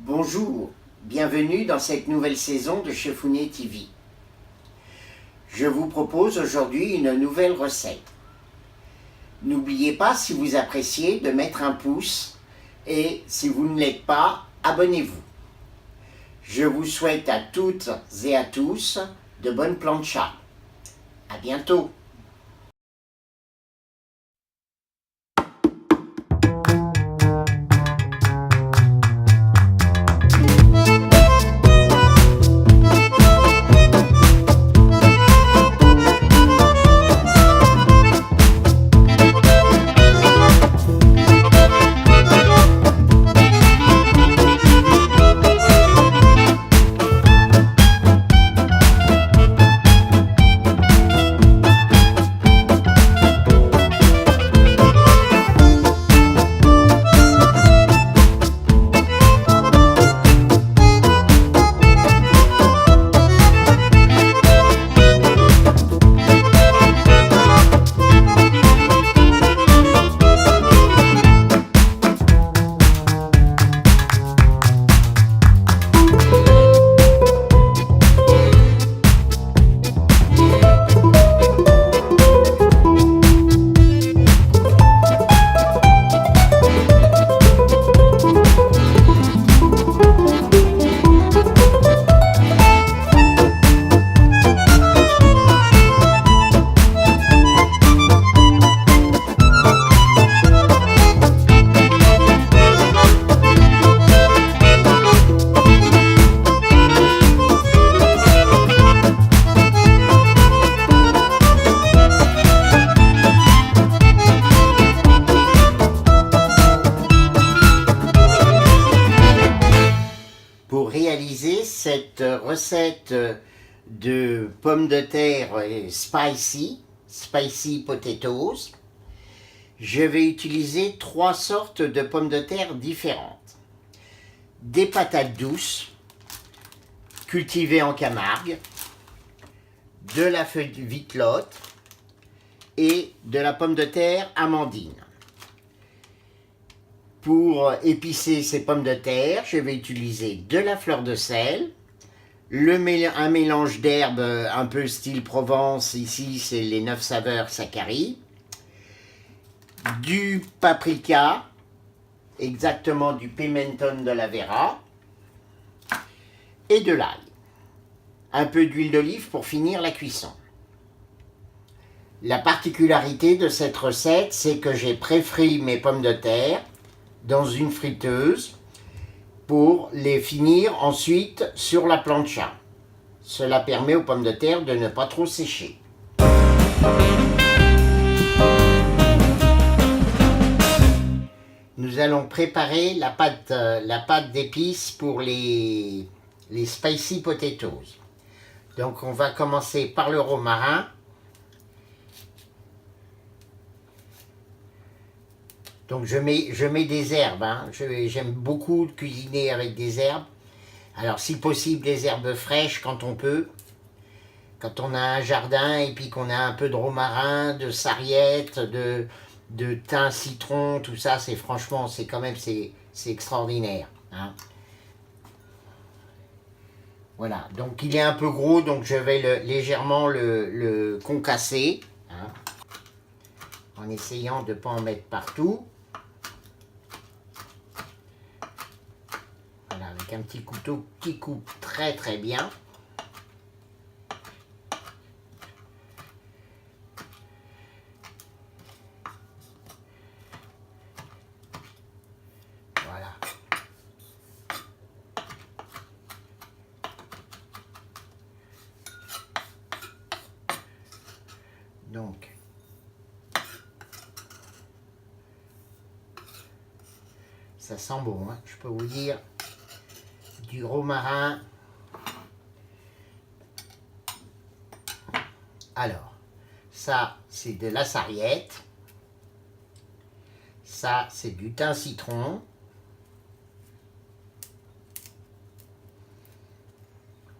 Bonjour, bienvenue dans cette nouvelle saison de Chefounet TV. Je vous propose aujourd'hui une nouvelle recette. N'oubliez pas, si vous appréciez, de mettre un pouce et si vous ne l'êtes pas, abonnez-vous. Je vous souhaite à toutes et à tous de bonnes planchas. À bientôt. Pour réaliser cette recette de pommes de terre spicy potatoes, je vais utiliser 3 sortes de pommes de terre différentes. Des patates douces, cultivées en Camargue, de la feuille de vitelotte et de la pomme de terre amandine. Pour épicer ces pommes de terre, je vais utiliser de la fleur de sel, un mélange d'herbes un peu style Provence, ici c'est les 9 saveurs Sacchari, du paprika, exactement du pimenton de la Vera, et de l'ail. Un peu d'huile d'olive pour finir la cuisson. La particularité de cette recette, c'est que j'ai pré-frit mes pommes de terre dans une friteuse pour les finir ensuite sur la plancha. Cela permet aux pommes de terre de ne pas trop sécher. Nous allons préparer la pâte d'épices pour les spicy potatoes. Donc on va commencer par le romarin. Donc je mets des herbes, hein. J'aime beaucoup cuisiner avec des herbes. Alors si possible des herbes fraîches quand on peut. Quand on a un jardin et puis qu'on a un peu de romarin, de sarriette, de thym, citron, tout ça, c'est franchement, c'est extraordinaire, hein. Voilà, donc il est un peu gros, donc je vais légèrement le concasser, hein, en essayant de ne pas en mettre partout. Voilà, avec un petit couteau qui coupe très très bien. Voilà. Donc, ça sent bon, hein, je peux vous dire. Du romarin. Alors, ça, c'est de la sarriette. Ça, c'est du thym citron.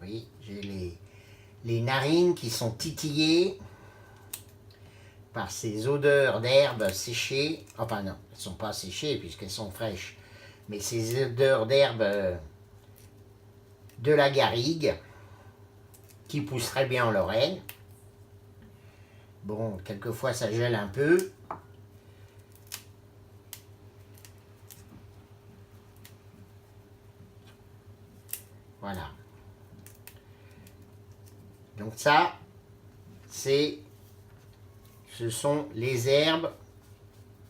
Oui, j'ai les narines qui sont titillées par ces odeurs d'herbes séchées. Enfin non, elles ne sont pas séchées puisqu'elles sont fraîches. Mais ces odeurs d'herbes de la garrigue qui pousse très bien en Lorraine. Bon, quelquefois ça gèle un peu. Voilà. Donc ça, ce sont les herbes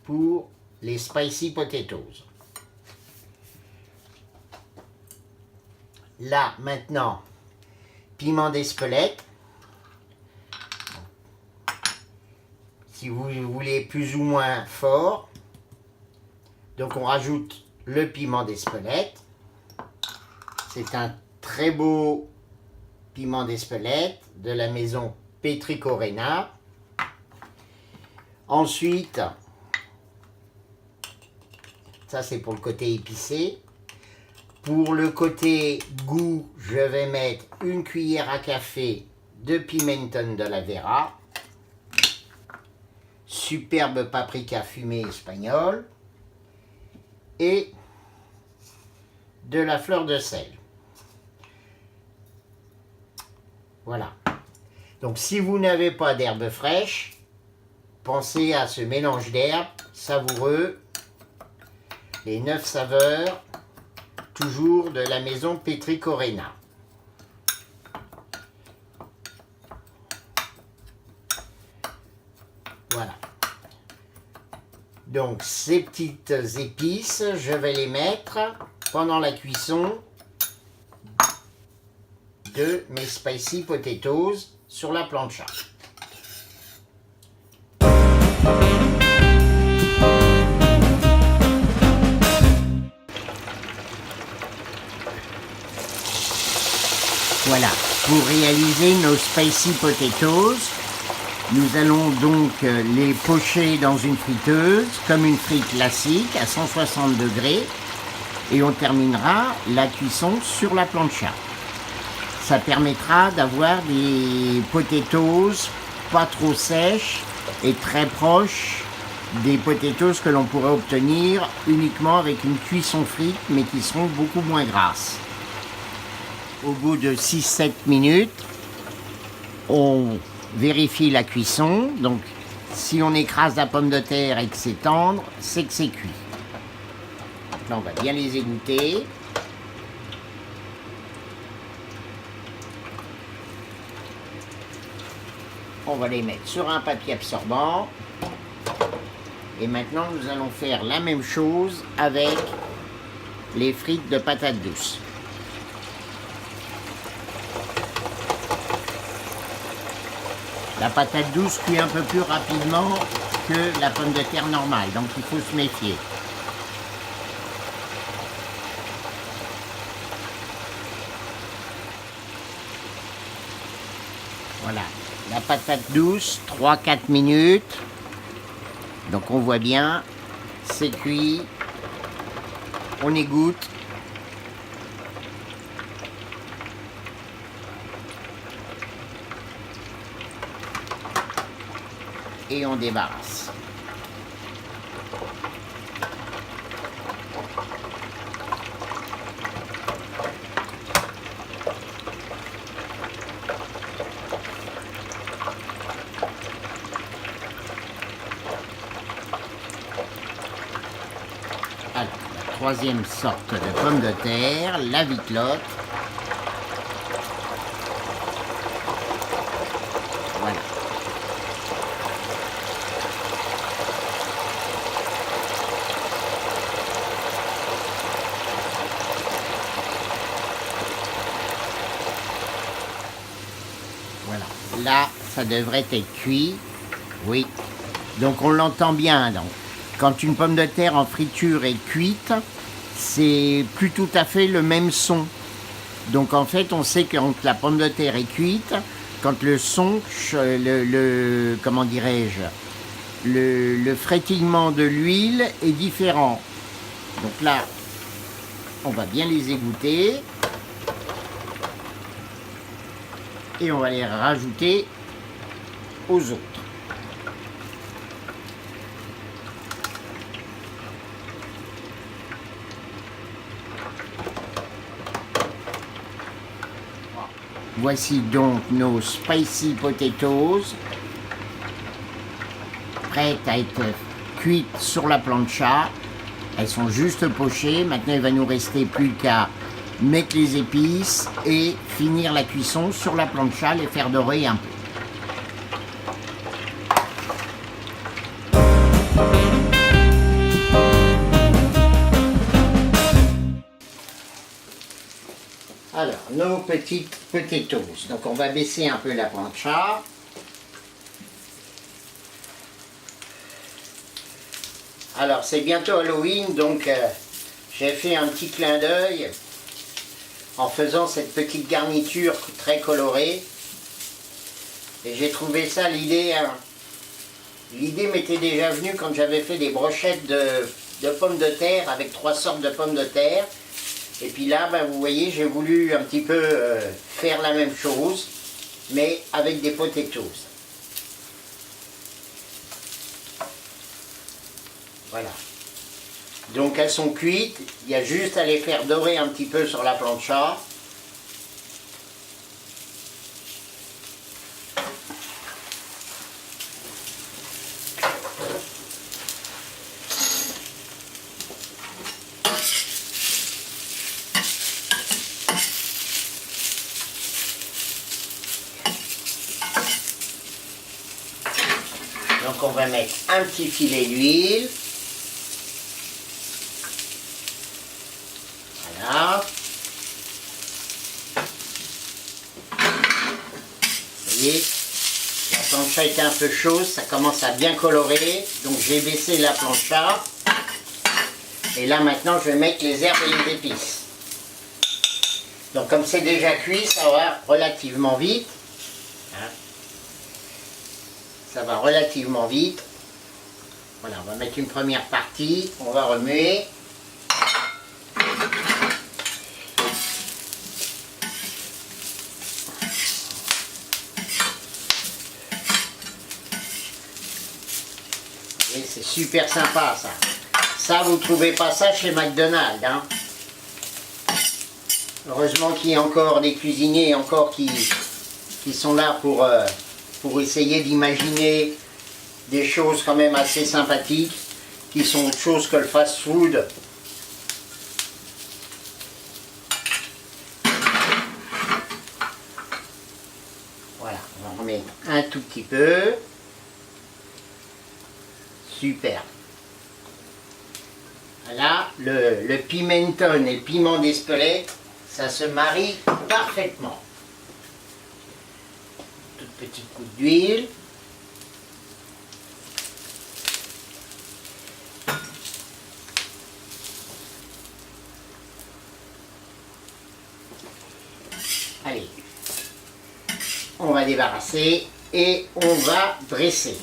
pour les spicy potatoes. Là, maintenant, piment d'Espelette. Si vous voulez plus ou moins fort. Donc on rajoute le piment d'Espelette. C'est un très beau piment d'Espelette de la maison Petricorena. Ensuite, ça c'est pour le côté épicé. Pour le côté goût, je vais mettre une cuillère à café de pimenton de la Vera. Superbe paprika fumée espagnole. Et de la fleur de sel. Voilà. Donc si vous n'avez pas d'herbes fraîches, pensez à ce mélange d'herbes savoureux, les 9 saveurs, toujours de la maison Petricorena. Voilà. Donc ces petites épices, je vais les mettre pendant la cuisson de mes spicy potatoes sur la plancha. Voilà, pour réaliser nos spicy potatoes, nous allons donc les pocher dans une friteuse, comme une frite classique, à 160 degrés, et on terminera la cuisson sur la plancha. Ça permettra d'avoir des potatoes pas trop sèches et très proches des potatoes que l'on pourrait obtenir uniquement avec une cuisson frite, mais qui seront beaucoup moins grasses. Au bout de 6-7 minutes, on vérifie la cuisson. Donc, si on écrase la pomme de terre et que c'est tendre, c'est que c'est cuit. Donc là, on va bien les égoutter. On va les mettre sur un papier absorbant. Et maintenant, nous allons faire la même chose avec les frites de patates douces. La patate douce cuit un peu plus rapidement que la pomme de terre normale, donc il faut se méfier. Voilà, la patate douce, 3-4 minutes. Donc on voit bien, c'est cuit. On égoutte. Et on débarrasse. Alors, la troisième sorte de pomme de terre, la vitelotte. Voilà. Voilà, là, ça devrait être cuit. Oui, donc on l'entend bien. Donc, quand une pomme de terre en friture est cuite, c'est plus tout à fait le même son. Donc en fait, on sait que quand la pomme de terre est cuite, quand le son, comment dirais-je, le frétillement de l'huile est différent. Donc là, on va bien les égoutter. Et on va les rajouter aux autres. Voici donc nos spicy potatoes, prêtes à être cuites sur la plancha. Elles sont juste pochées. Maintenant, il va nous rester plus qu'à mettre les épices et finir la cuisson sur la plancha, les faire dorer un peu. Alors, nos petites potatoes. Donc, on va baisser un peu la plancha. Alors, c'est bientôt Halloween, donc j'ai fait un petit clin d'œil en faisant cette petite garniture très colorée. Et j'ai trouvé ça, l'idée m'était déjà venue quand j'avais fait des brochettes de pommes de terre avec 3 sortes de pommes de terre. Et puis là, ben, vous voyez, j'ai voulu un petit peu faire la même chose, mais avec des potatoes. Voilà. Donc elles sont cuites, il y a juste à les faire dorer un petit peu sur la plancha. Donc on va mettre un petit filet d'huile. Voilà. Vous voyez, la plancha était un peu chaude, ça commence à bien colorer. Donc j'ai baissé la plancha. Et là maintenant je vais mettre les herbes et les épices. Donc comme c'est déjà cuit, ça va relativement vite. Hein. Ça va relativement vite. Voilà, on va mettre une première partie, on va remuer. Et c'est super sympa ça. Ça, vous ne trouvez pas ça chez McDonald's. Hein. Heureusement qu'il y a encore des cuisiniers encore qui sont là pour essayer d'imaginer des choses quand même assez sympathiques, qui sont autre chose que le fast-food. Voilà, on va remettre un tout petit peu. Super. Là, le pimenton et le piment d'Espelette, ça se marie parfaitement. Toute petite goutte d'huile. Allez, on va débarrasser et on va dresser.